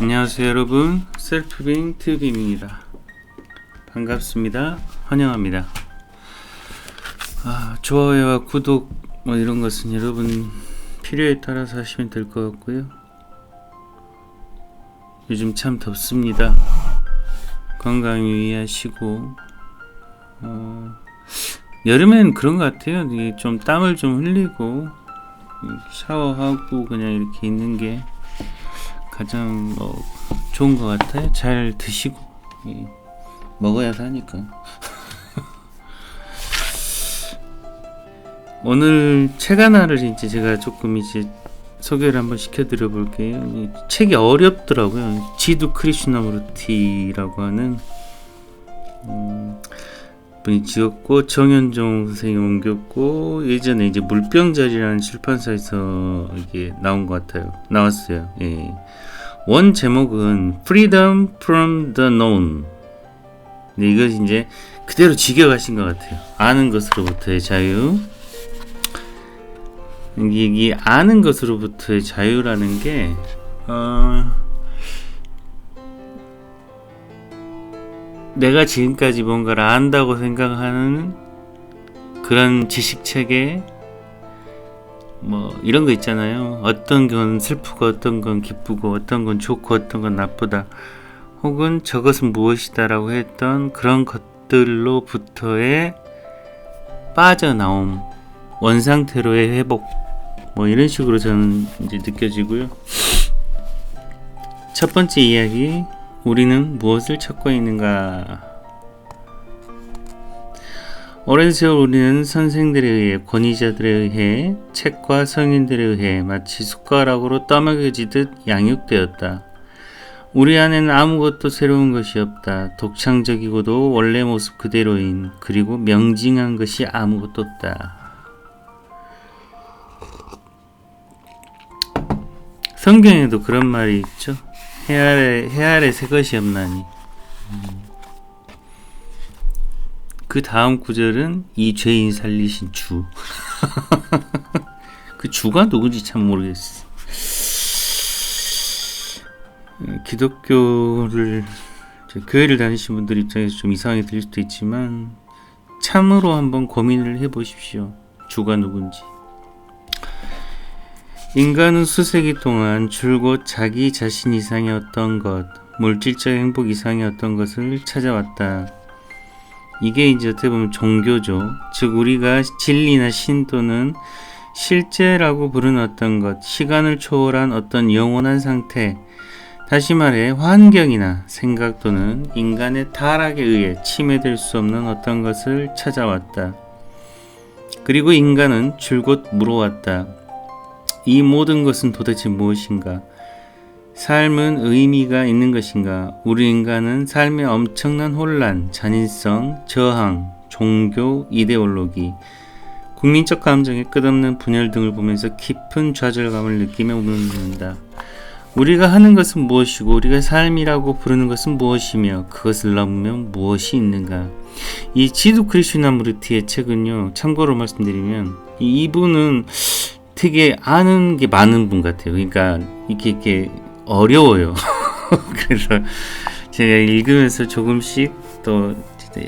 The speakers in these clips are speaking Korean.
안녕하세요 여러분, 셀프빙 트빔입니다. 반갑습니다. 환영합니다. 좋아요와 구독 이런 것은 여러분 필요에 따라서 하시면 될 것 같고요. 요즘 참 덥습니다. 건강 유의하시고 여름엔 그런 것 같아요. 좀 땀을 좀 흘리고 샤워하고 그냥 이렇게 있는 게 가장 좋은 것 같아요. 잘 드시고 먹어야 사니까. 오늘 책 하나를 이제 제가 조금 소개를 한번 시켜드려 볼게요. 이 책이 어렵더라고요. 지두 크리슈나무르티라고 하는 분이 지었고 정현종 선생이 옮겼고 예전에 이제 물병자리라는 출판사에서 이게 나온 것 같아요. 나왔어요. 예. 원 제목은 Freedom from the Known. 근데 이것이 이제 그대로 직역하신 것 같아요. 아는 것으로부터의 자유. 이 아는 것으로부터의 자유라는 게 내가 지금까지 뭔가를 안다고 생각하는 그런 지식체계 이런 거 있잖아요. 어떤 건 슬프고 어떤 건 기쁘고 어떤 건 좋고 어떤 건 나쁘다, 혹은 저것은 무엇이다 라고 했던 그런 것들로부터의 빠져나옴, 원상태로의 회복, 이런 식으로 저는 이제 느껴지고요. 첫 번째 이야기, 우리는 무엇을 찾고 있는가? 오랜 세월 우리는 선생들에 의해, 권위자들에 의해, 책과 성인들에 의해 마치 숟가락으로 떠먹여지듯 양육되었다. 우리 안에는 아무것도 새로운 것이 없다. 독창적이고도 원래 모습 그대로인, 그리고 명징한 것이 아무것도 없다. 성경에도 그런 말이 있죠. 해 아래 새 것이 없나니. 그 다음 구절은 이 죄인 살리신 주. 그 주가 누군지 참 모르겠어. 기독교를 교회를 다니신 분들 입장에서 좀 이상하게 들릴 수도 있지만 참으로 한번 고민을 해보십시오. 주가 누군지. 인간은 수세기 동안 줄곧 자기 자신 이상의 어떤 것, 물질적 행복 이상의 어떤 것을 찾아왔다. 이게 이제 어떻게 보면 종교죠. 즉 우리가 진리나 신 또는 실제라고 부르는 어떤 것, 시간을 초월한 어떤 영원한 상태, 다시 말해 환경이나 생각 또는 인간의 타락에 의해 침해될 수 없는 어떤 것을 찾아왔다. 그리고 인간은 줄곧 물어왔다. 이 모든 것은 도대체 무엇인가? 삶은 의미가 있는 것인가? 우리 인간은 삶의 엄청난 혼란, 잔인성, 저항, 종교, 이데올로기, 국민적 감정의 끝없는 분열 등을 보면서 깊은 좌절감을 느끼며 묻는다. 우리가 하는 것은 무엇이고 우리가 삶이라고 부르는 것은 무엇이며 그것을 넘으면 무엇이 있는가? 이 지두 크리슈나무르티의 책은요, 참고로 말씀드리면 이분은 되게 아는 게 많은 분 같아요. 그러니까 이렇게 어려워요. 그래서 제가 읽으면서 조금씩 또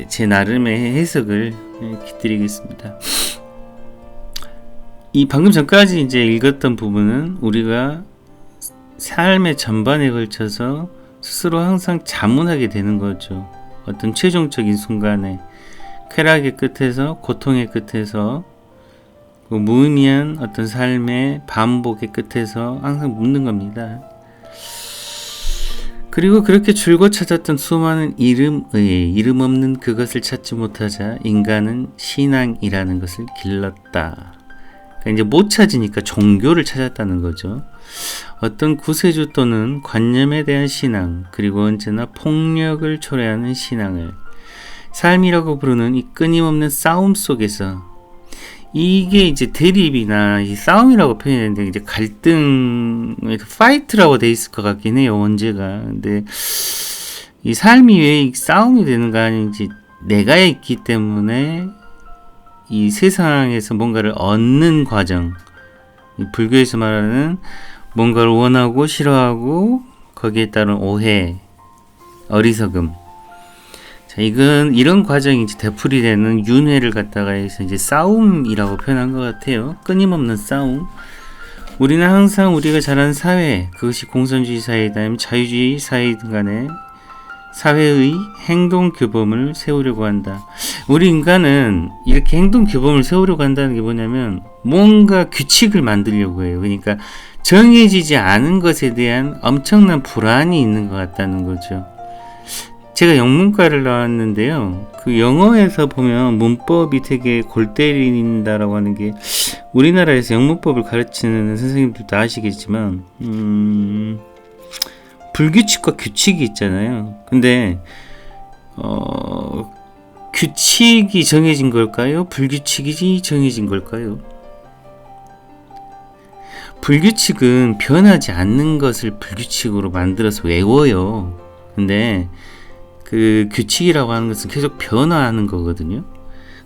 제 나름의 해석을 드리겠습니다. 이 방금 전까지 이제 읽었던 부분은 우리가 삶의 전반에 걸쳐서 스스로 항상 자문하게 되는 거죠. 어떤 최종적인 순간에 쾌락의 끝에서, 고통의 끝에서, 무의미한 어떤 삶의 반복의 끝에서 항상 묻는 겁니다. 그리고 그렇게 줄곧 찾았던 수많은 이름 없는 그것을 찾지 못하자 인간은 신앙이라는 것을 길렀다. 그러니까 이제 못 찾으니까 종교를 찾았다는 거죠. 어떤 구세주 또는 관념에 대한 신앙, 그리고 언제나 폭력을 초래하는 신앙을, 삶이라고 부르는 이 끊임없는 싸움 속에서, 이게 이제 대립이나 이 싸움이라고 표현했는데 이제 갈등, 파이트라고 돼 있을 것 같긴 해요, 원제가. 근데 이 삶이 왜 싸움이 되는가 하는지, 내가 있기 때문에 이 세상에서 뭔가를 얻는 과정, 이 불교에서 말하는 뭔가를 원하고 싫어하고 거기에 따른 오해, 어리석음. 자, 이런 과정이 이제 되풀이되는 윤회를 갖다가 해서 이제 싸움이라고 표현한 것 같아요. 끊임없는 싸움. 우리는 항상 우리가 자란 사회, 그것이 공산주의 사회이다, 자유주의 사회이든 간에 사회의 행동 규범을 세우려고 한다. 우리 인간은 이렇게 행동 규범을 세우려고 한다는 게 뭐냐면 뭔가 규칙을 만들려고 해요. 그러니까 정해지지 않은 것에 대한 엄청난 불안이 있는 것 같다는 거죠. 제가 영문과를 나왔는데요. 그 영어에서 보면 문법이 되게 골 때린다라고 하는 게 우리나라에서 영문법을 가르치는 선생님들도 아시겠지만 불규칙과 규칙이 있잖아요. 근데 규칙이 정해진 걸까요? 불규칙이 정해진 걸까요? 불규칙은 변하지 않는 것을 불규칙으로 만들어서 외워요. 근데 그 규칙이라고 하는 것은 계속 변화하는 거거든요.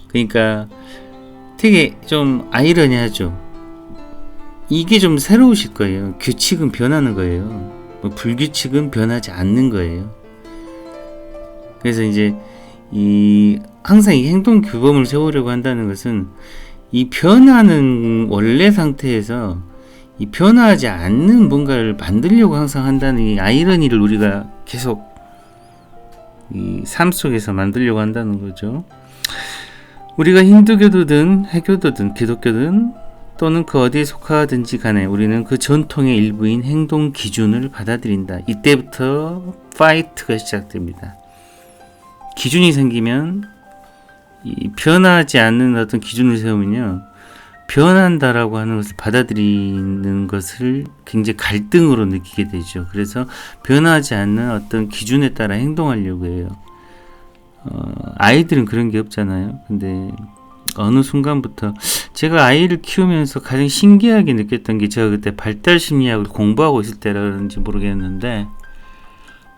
그러니까 되게 좀 아이러니하죠. 이게 좀 새로우실 거예요. 규칙은 변하는 거예요. 불규칙은 변하지 않는 거예요. 그래서 이제 항상 이 행동 규범을 세우려고 한다는 것은 이 변하는 원래 상태에서 이 변화하지 않는 뭔가를 만들려고 항상 한다는 이 아이러니를 우리가 계속 이 삶 속에서 만들려고 한다는 거죠. 우리가 힌두교도든 해교도든 기독교든 또는 그 어디에 속하든지 간에 우리는 그 전통의 일부인 행동 기준을 받아들인다. 이때부터 파이트가 시작됩니다. 기준이 생기면 이 변하지 않는 어떤 기준을 세우면요, 변한다라고 하는 것을 받아들이는 것을 굉장히 갈등으로 느끼게 되죠. 그래서 변하지 않는 어떤 기준에 따라 행동하려고 해요. 아이들은 그런 게 없잖아요. 근데 어느 순간부터 제가 아이를 키우면서 가장 신기하게 느꼈던 게, 제가 그때 발달심리학을 공부하고 있을 때라 그런지 모르겠는데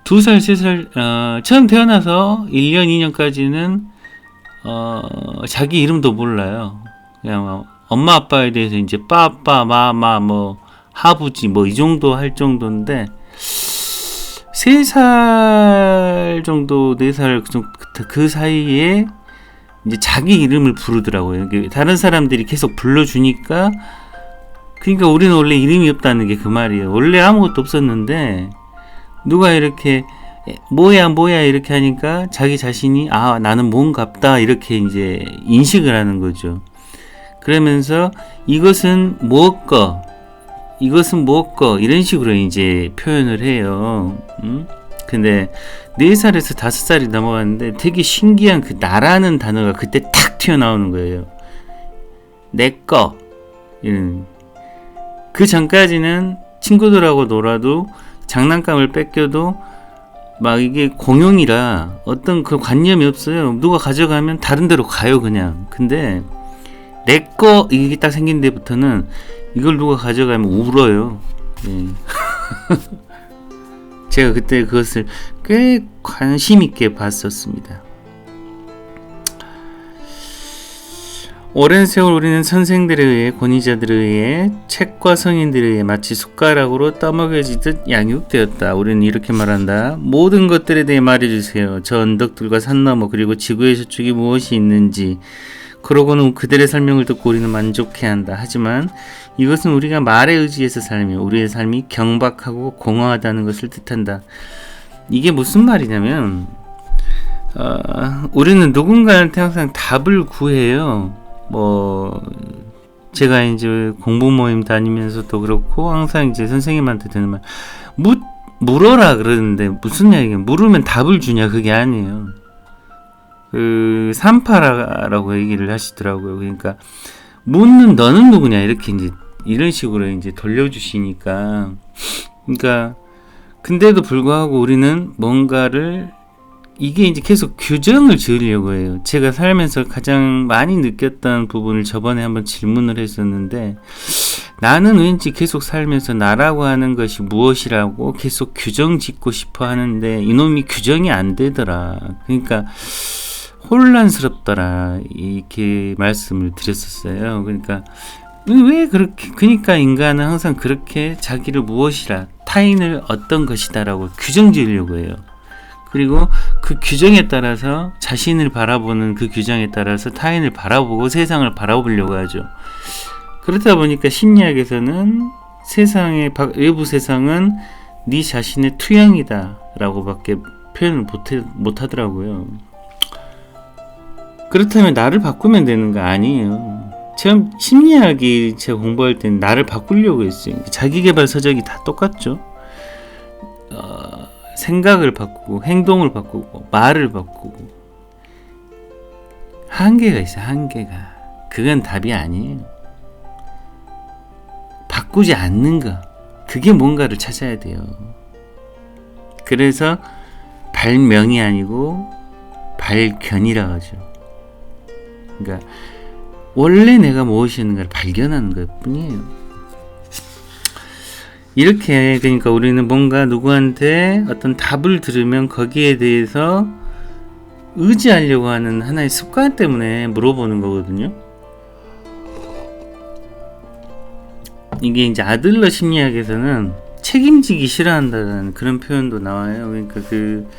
2살, 3살 처음 태어나서 1년, 2년까지는 자기 이름도 몰라요. 그냥 엄마 아빠에 대해서 이제 빠빠, 마마, 뭐 하부지 뭐 이 정도 할 정도인데 3살 정도, 4살 그 사이에 이제 자기 이름을 부르더라고요. 다른 사람들이 계속 불러주니까, 그러니까 우리는 원래 이름이 없다는 게 그 말이에요. 원래 아무것도 없었는데 누가 이렇게 뭐야 이렇게 하니까 자기 자신이 나는 뭔갑다 이렇게 이제 인식을 하는 거죠. 그러면서 이것은 무엇거, 이것은 무엇거 이런 식으로 이제 표현을 해요. 근데 4살에서 5살이 넘어갔는데 되게 신기한 그 나라는 단어가 그때 탁 튀어나오는 거예요. 내꺼. 그 전까지는 친구들하고 놀아도 장난감을 뺏겨도 막 이게 공용이라 어떤 그 관념이 없어요. 누가 가져가면 다른 데로 가요 그냥. 근데 내꺼 이게 딱 생긴 데부터는 이걸 누가 가져가면 울어요. 네. 제가 그때 그것을 꽤 관심 있게 봤었습니다. 오랜 세월 우리는 선생들에 의해, 권위자들에 의해, 책과 성인들에 의해 마치 숟가락으로 떠먹여지듯 양육되었다. 우리는 이렇게 말한다. 모든 것들에 대해 말해주세요. 저 언덕들과 산 너머 그리고 지구의 저쪽에 무엇이 있는지. 그러고는 그들의 설명을 듣고 우리는 만족해한다. 하지만 이것은 우리가 말에 의지해서 살며 우리의 삶이 경박하고 공허하다는 것을 뜻한다. 이게 무슨 말이냐면 우리는 누군가한테 항상 답을 구해요. 뭐 제가 이제 공부 모임 다니면서도 그렇고 항상 이제 선생님한테 드는 말, 물어라 그러는데 무슨 얘기야? 물으면 답을 주냐? 그게 아니에요. 그 산파라고 얘기를 하시더라고요. 그러니까 묻는 너는 누구냐 이렇게 이제 이런 식으로 이제 돌려주시니까, 그러니까 근데도 불구하고 우리는 뭔가를 이게 이제 계속 규정을 지으려고 해요. 제가 살면서 가장 많이 느꼈던 부분을 저번에 한번 질문을 했었는데, 나는 왠지 계속 살면서 나라고 하는 것이 무엇이라고 계속 규정 짓고 싶어 하는데 이놈이 규정이 안 되더라. 그러니까 혼란스럽더라 이렇게 말씀을 드렸었어요. 그러니까 왜 그렇게, 그러니까 인간은 항상 그렇게 자기를 무엇이라 타인을 어떤 것이다라고 규정 지으려고 해요. 그리고 그 규정에 따라서 자신을 바라보는 그 규정에 따라서 타인을 바라보고 세상을 바라보려고 하죠. 그렇다 보니까 심리학에서는 세상의 외부 세상은 네 자신의 투영이다 라고 밖에 표현을 못 하더라고요. 그렇다면 나를 바꾸면 되는 거 아니에요. 처음 심리학이 제가 공부할 때는 나를 바꾸려고 했어요. 자기계발 서적이 다 똑같죠. 생각을 바꾸고 행동을 바꾸고 말을 바꾸고 한계가 있어요. 한계가. 그건 답이 아니에요. 바꾸지 않는 거, 그게 뭔가를 찾아야 돼요. 그래서 발명이 아니고 발견이라고 하죠. 그러니까 원래 내가 무엇이었는가를 발견하는 것 뿐이에요. 이렇게 그러니까 우리는 뭔가 누구한테 어떤 답을 들으면 거기에 대해서 의지하려고 하는 하나의 습관 때문에 물어보는 거거든요. 이게 이제 아들러 심리학에서는 책임지기 싫어한다는 그런 표현도 나와요. 그러니까 그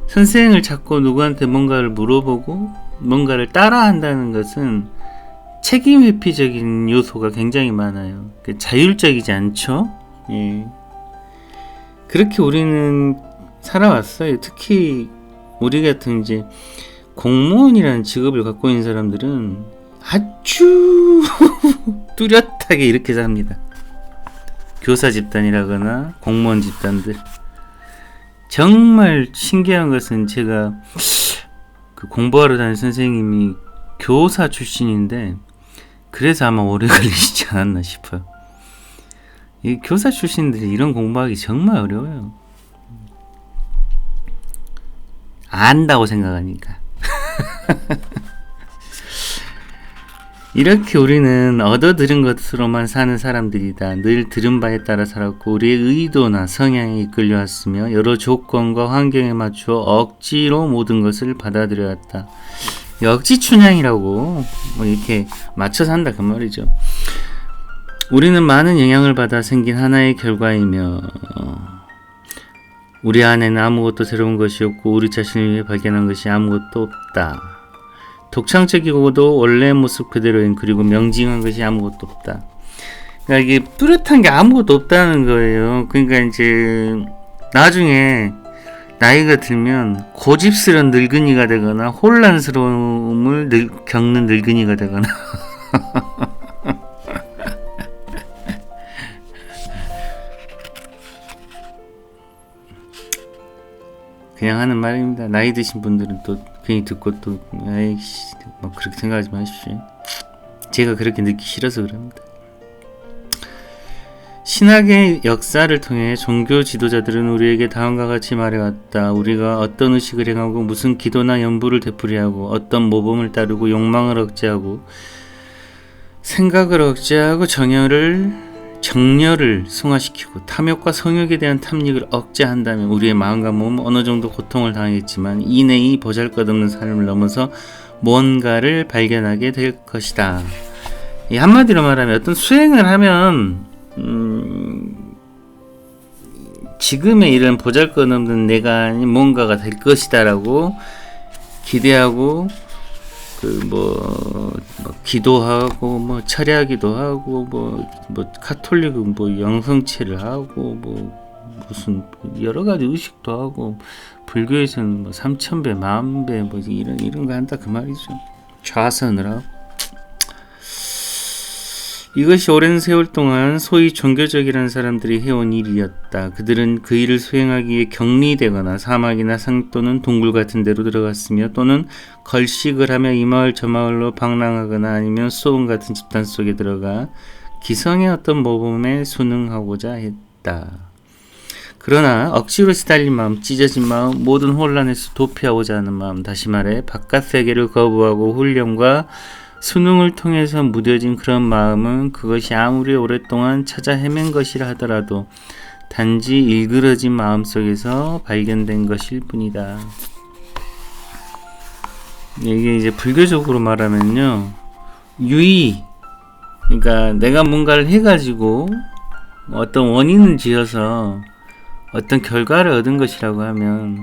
선생을 찾고 누구한테 뭔가를 물어보고 뭔가를 따라한다는 것은 책임 회피적인 요소가 굉장히 많아요. 자율적이지 않죠. 예. 그렇게 우리는 살아왔어요. 특히 우리 같은 이제 공무원이라는 직업을 갖고 있는 사람들은 아주 뚜렷하게 이렇게 삽니다. 교사 집단이라거나 공무원 집단들. 정말 신기한 것은 제가 그 공부하러 다니는 선생님이 교사 출신인데 그래서 아마 오래 걸리지 않았나 싶어요. 이 교사 출신들이 이런 공부하기 정말 어려워요. 안다고 생각하니까. 이렇게 우리는 얻어들은 것으로만 사는 사람들이다. 늘 들은 바에 따라 살았고 우리의 의도나 성향에 이끌려왔으며 여러 조건과 환경에 맞추어 억지로 모든 것을 받아들여왔다. 억지춘향이라고 뭐 이렇게 맞춰 산다 그 말이죠. 우리는 많은 영향을 받아 생긴 하나의 결과이며 우리 안에는 아무것도 새로운 것이 없고 우리 자신을 위해 발견한 것이 아무것도 없다. 독창적이고도 원래 모습 그대로인 그리고 명징한 것이 아무것도 없다. 그러니까 이게 뚜렷한 게 아무것도 없다는 거예요. 그러니까 이제 나중에 나이가 들면 고집스러운 늙은이가 되거나 혼란스러움을 겪는 늙은이가 되거나 그냥 하는 말입니다. 나이 드신 분들은 또 괜히 듣고 또 에이씨 뭐 그렇게 생각하지 마십시오. 제가 그렇게 듣기 싫어서 그럽니다. 신학의 역사를 통해 종교 지도자들은 우리에게 다음과 같이 말해왔다. 우리가 어떤 의식을 행하고 무슨 기도나 연부를 되풀이하고 어떤 모범을 따르고 욕망을 억제하고 생각을 억제하고 정열을 승화시키고 탐욕과 성욕에 대한 탐닉을 억제한다면 우리의 마음과 몸은 어느 정도 고통을 당하겠지만 이내의 보잘것없는 삶을 넘어서 뭔가를 발견하게 될 것이다. 이 한마디로 말하면 어떤 수행을 하면 지금의 이런 보잘것없는 내가 뭔가가 될 것이다라고 기대하고 뭐 기도하고 뭐 철야기도 하고 뭐 카톨릭은 뭐 영성체를 하고 뭐 무슨 여러 가지 의식도 하고 불교에서는 뭐 3000배, 10,000배 뭐 이런 거 한다 그 말이죠. 좌선을 하고. 이것이 오랜 세월 동안 소위 종교적이라는 사람들이 해온 일이었다. 그들은 그 일을 수행하기 위해 격리되거나 사막이나 산 또는 동굴 같은 데로 들어갔으며 또는 걸식을 하며 이 마을 저 마을로 방랑하거나 아니면 소음 같은 집단 속에 들어가 기성의 어떤 모범에 순응하고자 했다. 그러나 억지로 시달린 마음, 찢어진 마음, 모든 혼란에서 도피하고자 하는 마음, 다시 말해 바깥 세계를 거부하고 훈련과 수능을 통해서 무뎌진 그런 마음은 그것이 아무리 오랫동안 찾아 헤맨 것이라 하더라도 단지 일그러진 마음 속에서 발견된 것일 뿐이다. 이게 이제 불교적으로 말하면요, 유의, 그러니까 내가 뭔가를 해가지고 어떤 원인을 지어서 어떤 결과를 얻은 것이라고 하면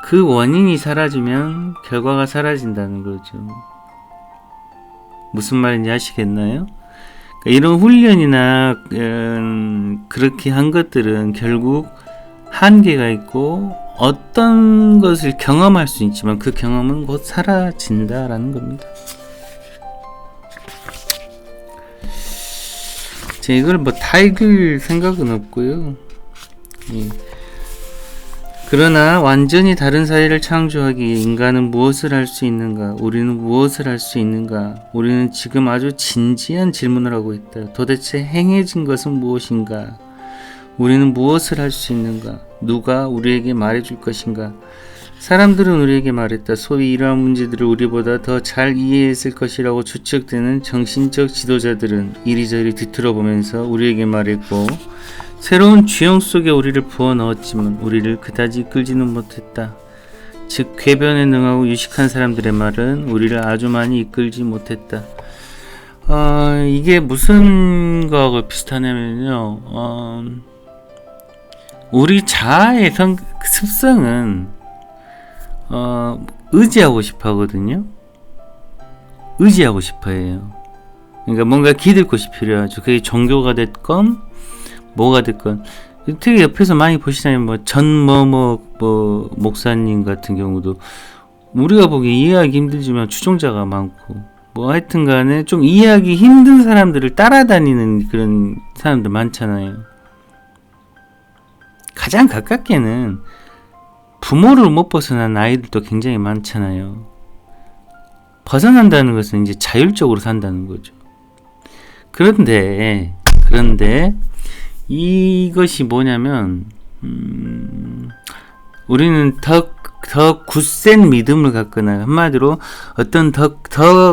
그 원인이 사라지면 결과가 사라진다는 거죠. 무슨 말인지 아시겠나요? 그러니까 이런 훈련이나 그렇게 한 것들은 결국 한계가 있고 어떤 것을 경험할 수 있지만 그 경험은 곧 사라진다라는 겁니다. 제가 이걸 뭐 다 읽을 생각은 없고요. 예. 그러나 완전히 다른 사회를 창조하기에 인간은 무엇을 할 수 있는가? 우리는 무엇을 할 수 있는가? 우리는 지금 아주 진지한 질문을 하고 있다. 도대체 행해진 것은 무엇인가? 우리는 무엇을 할 수 있는가? 누가 우리에게 말해줄 것인가? 사람들은 우리에게 말했다. 소위 이러한 문제들을 우리보다 더 잘 이해했을 것이라고 추측되는 정신적 지도자들은 이리저리 뒤틀어보면서 우리에게 말했고 새로운 주형 속에 우리를 부어넣었지만 우리를 그다지 이끌지는 못했다. 즉 궤변에 능하고 유식한 사람들의 말은 우리를 아주 많이 이끌지 못했다. 이게 무슨 거하고 비슷하냐면요. 우리 자아의 습성은 의지하고 싶어 하거든요. 의지하고 싶어 해요. 그러니까 뭔가 기댈 곳이 필요하죠. 그게 종교가 됐건 뭐가 됐건. 되게 옆에서 많이 보시잖아요. 뭐 목사님 같은 경우도 우리가 보기에 이해하기 힘들지만 추종자가 많고 뭐 하여튼 간에 좀 이해하기 힘든 사람들을 따라다니는 그런 사람들 많잖아요. 가장 가깝게는 부모를 못 벗어난 아이들도 굉장히 많잖아요. 벗어난다는 것은 이제 자율적으로 산다는 거죠. 그런데 이것이 뭐냐면 우리는 더 굳센 믿음을 갖거나 한마디로 어떤 더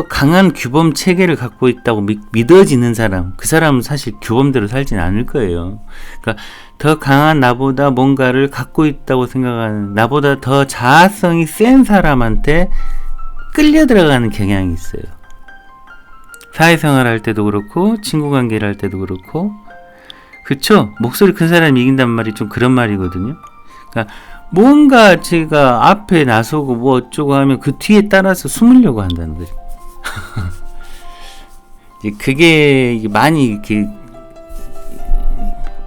강한 규범 체계를 갖고 있다고 믿어지는 사람, 그 사람은 사실 규범대로 살진 않을 거예요. 그러니까 더 강한 나보다 뭔가를 갖고 있다고 생각하는, 나보다 더 자아성이 센 사람한테 끌려 들어가는 경향이 있어요. 사회생활 할 때도 그렇고 친구 관계를 할 때도 그렇고. 그쵸? 목소리 큰 사람이 이긴단 말이 좀 그런 말이거든요. 그러니까 뭔가 제가 앞에 나서고 뭐 어쩌고 하면 그 뒤에 따라서 숨으려고 한다는 거죠. 그게 많이 이렇게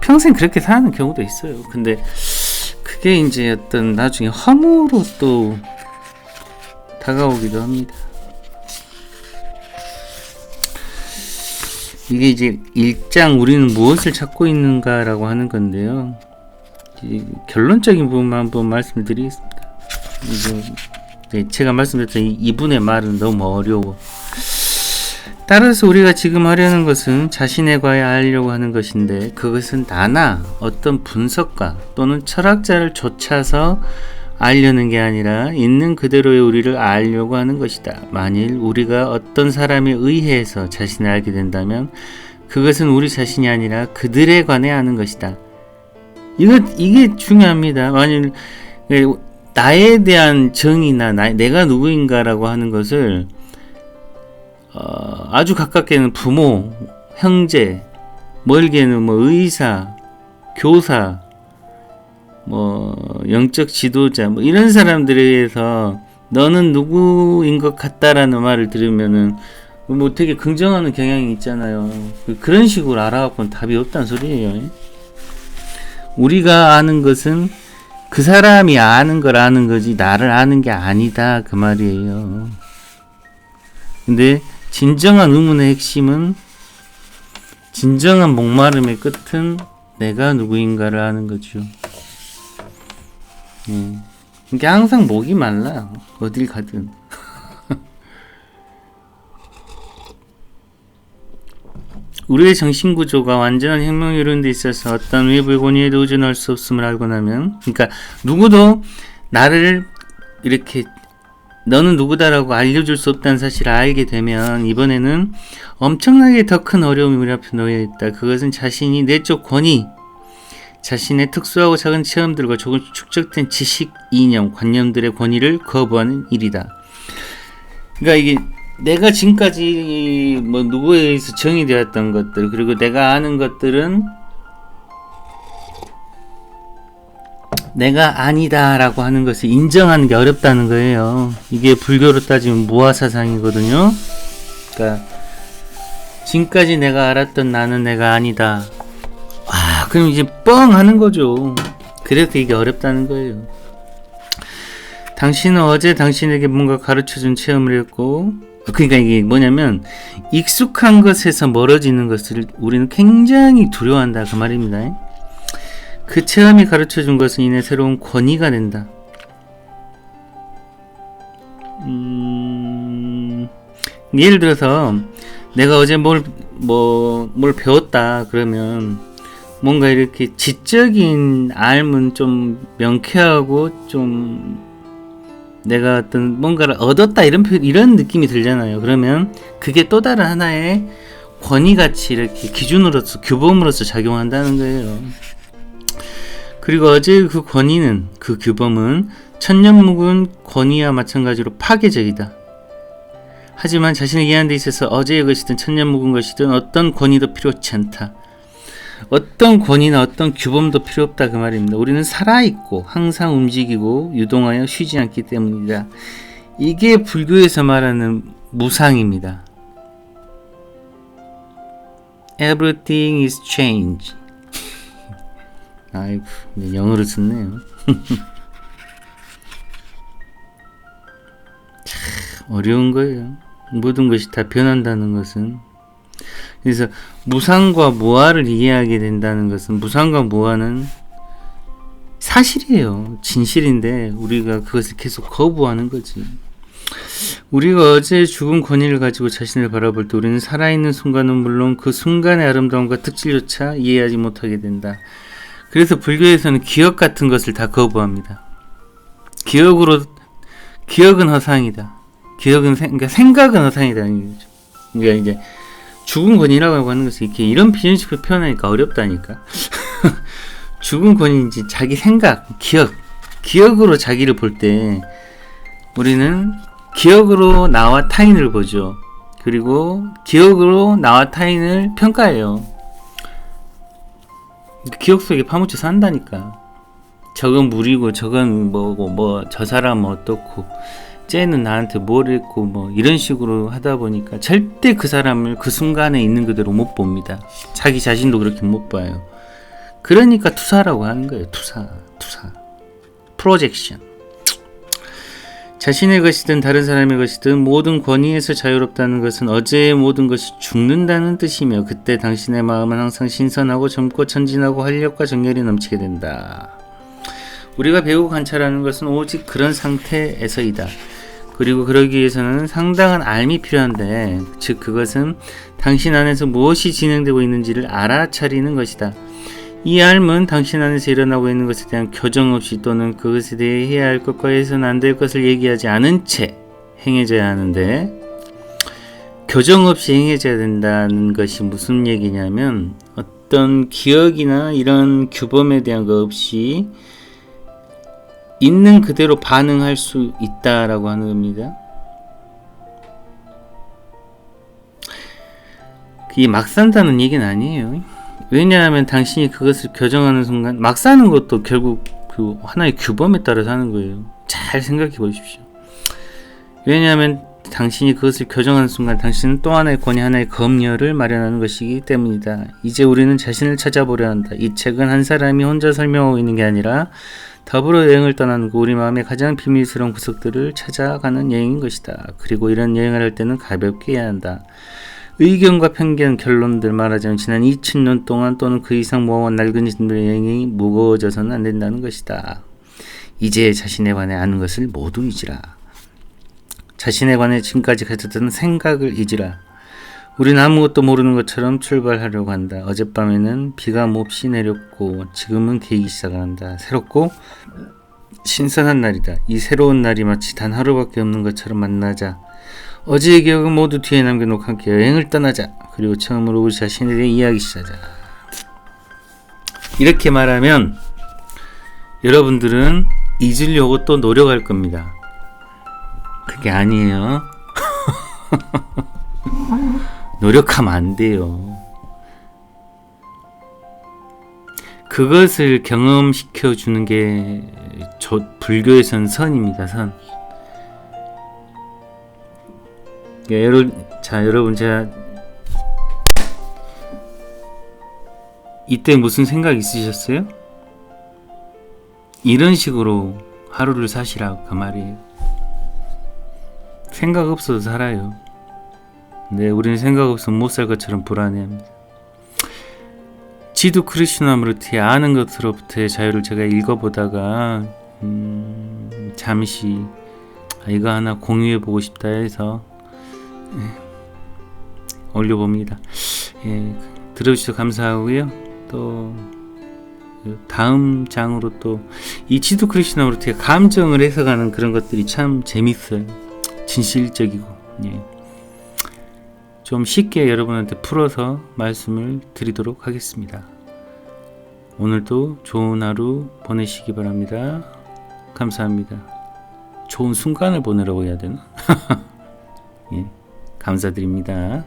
평생 그렇게 사는 경우도 있어요. 근데 그게 이제 어떤 나중에 허무로 또 다가오기도 합니다. 이게 이제 1장 우리는 무엇을 찾고 있는가라고 하는 건데요. 결론적인 부분만 한번 말씀드리겠습니다. 제가 말씀드렸던 이분의 말은 너무 어려워. 따라서 우리가 지금 하려는 것은 자신에 관해 알려고 하는 것인데 그것은 나나 어떤 분석가 또는 철학자를 좇아서 알려는 게 아니라 있는 그대로의 우리를 알려고 하는 것이다. 만일 우리가 어떤 사람에 의해서 자신을 알게 된다면 그것은 우리 자신이 아니라 그들에 관해 아는 것이다. 이게 중요합니다. 만일 나에 대한 정의나 내가 누구인가라고 하는 것을 아주 가깝게는 부모, 형제, 멀게는 뭐 의사, 교사, 뭐 영적 지도자 뭐 이런 사람들에 의해서 너는 누구인 것 같다라는 말을 들으면은 뭐 되게 긍정하는 경향이 있잖아요. 그런 식으로 알아갖고는 답이 없다는 소리예요. 우리가 아는 것은 그 사람이 아는 걸 아는 거지 나를 아는 게 아니다 그 말이에요. 근데 진정한 의문의 핵심은, 진정한 목마름의 끝은 내가 누구인가를 아는 거죠. 이게 항상 목이 말라요. 어딜 가든. 우리의 정신구조가 완전한 혁명을 이루는 데 있어서 어떤 외부의 권위에도 의존할 수 없음을 알고 나면, 그러니까 누구도 나를 이렇게 너는 누구다라고 알려줄 수 없다는 사실을 알게 되면 이번에는 엄청나게 더 큰 어려움이 우리 앞에 놓여 있다. 그것은 자신이 내적 권위, 자신의 특수하고 작은 체험들과 조금 축적된 지식, 이념, 관념들의 권위를 거부하는 일이다. 그러니까 이게 내가 지금까지 뭐 누구에 의해서 정의되었던 것들, 그리고 내가 아는 것들은 내가 아니다 라고 하는 것을 인정하는 게 어렵다는 거예요. 이게 불교로 따지면 무아사상이거든요. 그러니까 지금까지 내가 알았던 나는 내가 아니다. 와, 그럼 이제 뻥 하는 거죠. 그래서 이게 어렵다는 거예요. 당신은 어제 당신에게 뭔가 가르쳐준 체험을 했고, 그러니까 이게 뭐냐면 익숙한 것에서 멀어지는 것을 우리는 굉장히 두려워한다 그 말입니다. 그 체험이 가르쳐준 것은 이내 새로운 권위가 된다. 예를 들어서 내가 어제 뭘 배웠다 그러면 뭔가 이렇게 지적인 알면 좀 명쾌하고 좀 내가 어떤 뭔가를 얻었다 이런 느낌이 들잖아요. 그러면 그게 또 다른 하나의 권위같이 이렇게 기준으로서 규범으로서 작용한다는 거예요. 그리고 어제 그 권위는, 그 규범은 천년묵은 권위와 마찬가지로 파괴적이다. 하지만 자신을 이해하는 데 있어서 어제의 것이든 천년묵은 것이든 어떤 권위도 필요치 않다. 어떤 권위나 어떤 규범도 필요 없다 그 말입니다. 우리는 살아있고 항상 움직이고 유동하여 쉬지 않기 때문이다. 이게 불교에서 말하는 무상입니다. Everything is change. 아이고, 영어를 썼네요. 참 어려운 거예요. 모든 것이 다 변한다는 것은. 그래서 무상과 무아를 이해하게 된다는 것은, 무상과 무아는 사실이에요. 진실인데 우리가 그것을 계속 거부하는 거지. 우리가 어제 죽은 권위를 가지고 자신을 바라볼 때 우리는 살아있는 순간은 물론 그 순간의 아름다움과 특질조차 이해하지 못하게 된다. 그래서 불교에서는 기억 같은 것을 다 거부합니다. 기억은 허상이다. 그러니까 생각은 허상이다. 그러니까 이제 죽은 권위라고 하는 것은 이렇게 이런 비현식으로 표현하니까 어렵다니까. 죽은 권위인지 자기 생각, 기억으로 자기를 볼 때 우리는 기억으로 나와 타인을 보죠. 그리고 기억으로 나와 타인을 평가해요. 기억 속에 파묻혀 산다니까. 저건 물이고 저건 뭐고 저 사람은 어떻고 쟤는 나한테 뭘 했고 이런 식으로 하다 보니까 절대 그 사람을 그 순간에 있는 그대로 못 봅니다. 자기 자신도 그렇게 못 봐요. 그러니까 투사라고 하는 거예요. 투사 프로젝션. 자신의 것이든 다른 사람의 것이든 모든 권위에서 자유롭다는 것은 어제의 모든 것이 죽는다는 뜻이며, 그때 당신의 마음은 항상 신선하고 젊고 천진하고 활력과 정열이 넘치게 된다. 우리가 배우고 관찰하는 것은 오직 그런 상태에서이다. 그리고 그러기 위해서는 상당한 알미 필요한데, 즉 그것은 당신 안에서 무엇이 진행되고 있는지를 알아차리는 것이다. 이 알은 당신 안에서 일어나고 있는 것에 대한 교정 없이 또는 그것에 대해 해야 할 것과 해서는 안 될 것을 얘기하지 않은 채 행해져야 하는데, 교정 없이 행해져야 된다는 것이 무슨 얘기냐면 어떤 기억이나 이런 규범에 대한 것 없이 있는 그대로 반응할 수 있다라고 하는 겁니다. 그게 막 산다는 얘기는 아니에요. 왜냐하면 당신이 그것을 교정하는 순간 막 사는 것도 결국 그 하나의 규범에 따라 사는 거예요. 잘 생각해 보십시오. 왜냐하면 당신이 그것을 교정하는 순간 당신은 또 하나의 권위, 하나의 검열을 마련하는 것이기 때문이다. 이제 우리는 자신을 찾아보려 한다. 이 책은 한 사람이 혼자 설명하고 있는 게 아니라 더불어 여행을 떠나는 우리 마음의 가장 비밀스러운 구석들을 찾아가는 여행인 것이다. 그리고 이런 여행을 할 때는 가볍게 해야 한다. 의견과 편견, 결론들, 말하자면 지난 2000년 동안 또는 그 이상 모아온 낡은 이들의 여행이 무거워져서는 안 된다는 것이다. 이제 자신에 관해 아는 것을 모두 잊으라. 자신에 관해 지금까지 가졌던 생각을 잊으라. 우리는 아무것도 모르는 것처럼 출발하려고 한다. 어젯밤에는 비가 몹시 내렸고 지금은 개기 시작한다. 새롭고 신선한 날이다. 이 새로운 날이 마치 단 하루밖에 없는 것처럼 만나자. 어제의 기억은 모두 뒤에 남겨놓고 함께 여행을 떠나자. 그리고 처음으로 우리 자신에 대해 이야기 시작하자. 이렇게 말하면 여러분들은 잊으려고 또 노력할 겁니다. 그게 아니에요. 노력하면 안 돼요. 그것을 경험시켜 주는 게 불교에서는 선입니다. 선. 여러분 제가 이때 무슨 생각 있으셨어요? 이런 식으로 하루를 사시라고 그 말이에요. 생각 없어도 살아요. 네, 우리는 생각 없으면 못 살 것처럼 불안해합니다. 지두 크리슈나무르티의 아는 것으로부터의 자유를 제가 읽어보다가 잠시 이거 하나 공유해보고 싶다 해서 올려봅니다. 예, 들어주셔서 감사하고요. 또 다음 장으로 또 이 지두 크리슈나무르티의 감정을 해석하는 그런 것들이 참 재밌어요. 진실적이고 좀 쉽게 여러분한테 풀어서 말씀을 드리도록 하겠습니다. 오늘도 좋은 하루 보내시기 바랍니다. 감사합니다. 좋은 순간을 보내라고 해야 되나? 예, 감사드립니다.